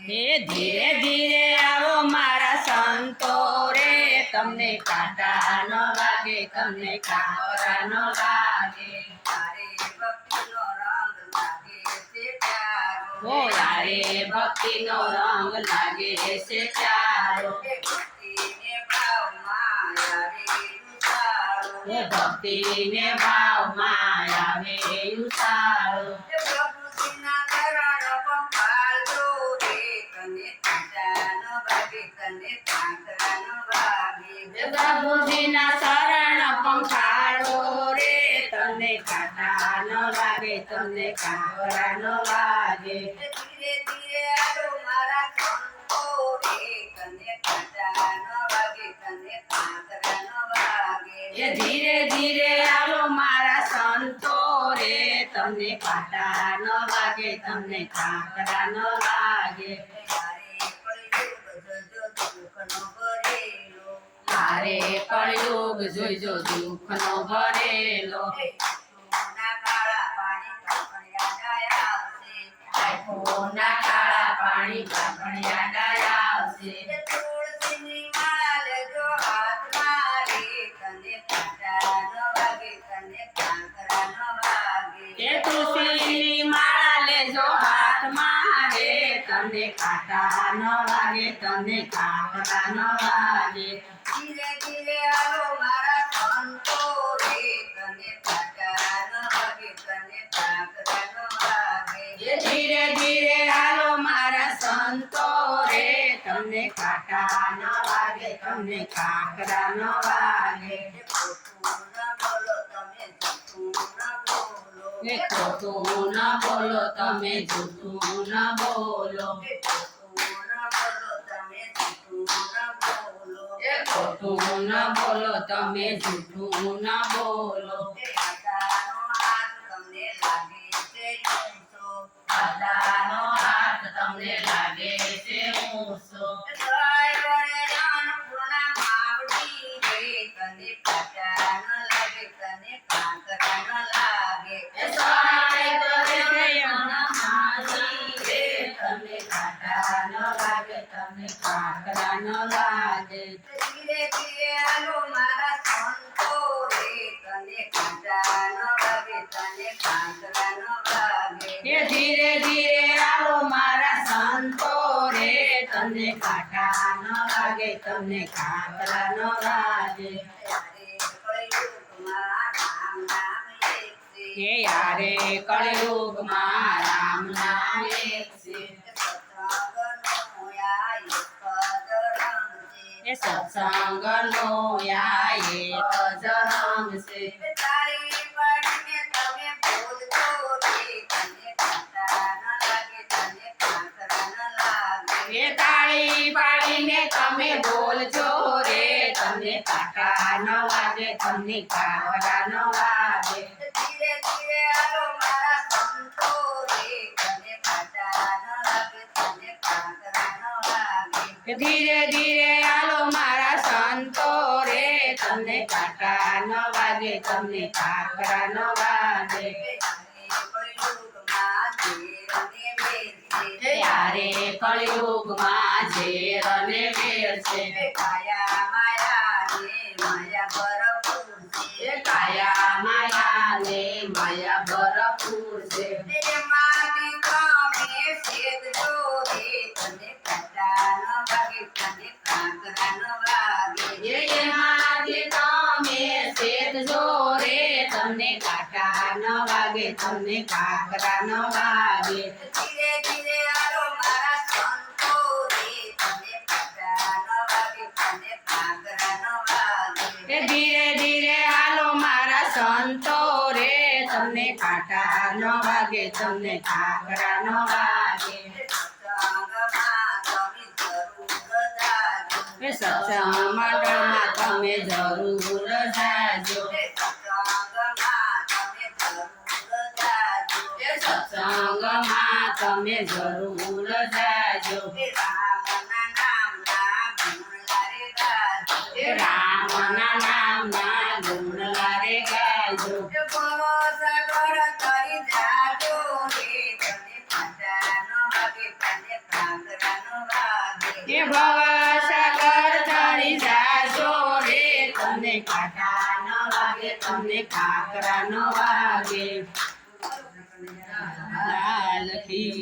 હે ધીરે ધીરે આવો મારા સંતો રે, તમને કાંટા ન વાગે, તમને કાંકરા ન લાગે. ઓ યારે ભક્તિનો રંગ લાગે છે પ્યારો, ભક્તિને ભાવમાં આવે ઉતારો. પ્રભુજીના શરણ પંખાળો રે, તમને કાંટા ન લાગે, તમને કાંકરા ન લાગે. ધીરે ધીરે આલો મારા સંતો રે, તને કાંટા ન વાગે, તને કાંકરા ન વાગે. એ ધીરે ધીરે આવો મારા સંતો રે, તમને કાંટા ન વાગે, તમને કાંકરા ન લાગે. મારે કળયુગ જોઈજો દુઃખનો ભરેલો, ના કાળા પાણી કાપણિયા ડાયા આવશે. તુલસીની માળા લેજો હાથમાં રે, તને કાંટા ન વાગે, તને કાંકરા ન વાગે. એ તુલસીની માળા લેજો હાથમાં રે, તમને કાંટા ન વાગે, તમને કાંકરા ન લાગે. ધીરે ધીરે આવો મારા સંતો રે, તને કાંટા ન વાગે, તને કાંકરા ન વાગે. એ ધીરે ધીરે હાલો મારા સંતો રે, તમને કાંટા ન વાગે, તમને કાંકરા ન વાગે. ખોટું ન બોલો, તમે જૂઠું ન બોલો. ખોટું ન બોલો, તમે જૂઠું ન બોલો. દાદાનો હાથ તમને લાગે છે ઊંચો, એ સહાય કરે છે અનામાજી રે, તમને કાંટા ન લાગે, તમને કાંકરા ન લાગે. ધીરે ધીરે આલો મારા સંતો રે, તને કાંટા ન વાગે, તને કાંકરા ન વાગે. એ ધીરે ધીરે આવો મારા સંતો રે, તમને કાંટા ન લાગે, તમને કાંકરા ન લાગે. હે યારે કળયુગમાં રામ નામ એક છે, એ સત્સંગનો આ એક જ રંગ છે. એ તાળી પાડીને તમે બોલજો રે, તમને કાંટા ન વાગે, તમને કાંકરા ન વાગે. ધીરે ધીરે આલો મારા સંતો રે, તને કાંટા ન લાગે, તને કાંકરા ન વાગે. ધીરે ધીરે હાલો મારા સંતો રે, તમને કાંટા ન વાગે, તમને કાંકરા ન વાગે. યારે કળયુગમાં ઝેર અને વેર છે, એ કાયા માયા ને માયા ભરપૂર છે. એમાંથી તમે શેધજો રે, તમને કાંટા ન વાગે, તમને કાંકરા ન વાગે. ધીરે ધીરે આલો મારા સંતો રે, તને કાંટા ન વાગે, તને કાંકરા ન વાગે. એ ધીરે ધીરે હાલો મારા સંતો રે, તમને કાંટા ન વાગે, તમને કાંકરા ન વાગે. એ સત્સંગ મંડળમાં તમે જરૂર જાજો, એ સત્સંગમાં તમે જરૂર જાજો. એ રામના નામના ગુણલા રે ગાજો. કરી જાજો રે, તને કાંટા ન વાગે, તને કાંકરા એ ભવસાગર તરી જાશો રે તમને કાંટા ન વાગે તમને કાકરા ન વાગે લાલ કી